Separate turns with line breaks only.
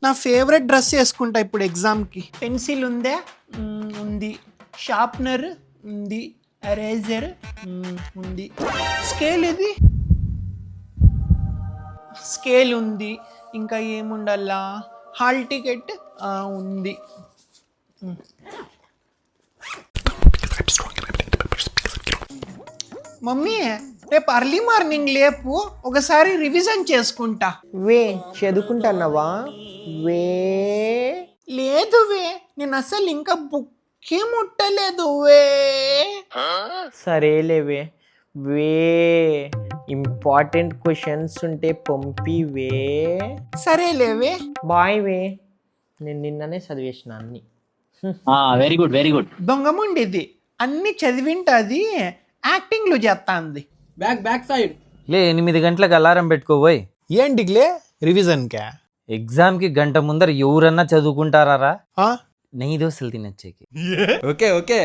నా favourite dress వేసుకుంటా ఇప్పుడు ఎగ్జామ్కి. పెన్సిల్ ఉందే? ఉంది. షార్ప్నర్ ఉంది. ఎరేజర్ ఉంది. స్కేల్ ఇది? స్కేల్ ఉంది. ఇంకా ఏముండాలా? హాల్ టికెట్ ఉంది. మమ్మీ రేపు అర్లీ మార్నింగ్ లేపు, ఒకసారి రివిజన్ చేసుకుంటా.
వే చదువుకుంటున్నావా? వే
లేదు వే, నేను అసలు ఇంకా బుక్కే ముట్టలేదు వే.
సరేలేవే. వే ఇంపార్టెంట్ క్వశ్చన్స్ ఉంటే పంపివే.
సరేలేవే.
బాయ్ వే. నేను నిన్ననే చదివేసిన అన్ని.
Very good very good.
దొంగముండిది అన్ని చదివింటది, యాక్టింగ్లు చేస్తాంది.
బ్యాక్ సైడ్
లే 8 గంటలకు అలారం పెట్టుకోబోయ్.
ఏంటిలే రివిజన్కా?
ఎగ్జామ్కి గంట ముందర ఎవరన్నా చదువుకుంటారా? నెయ్యి దోశలు తినచ్చేకి.
ఓకే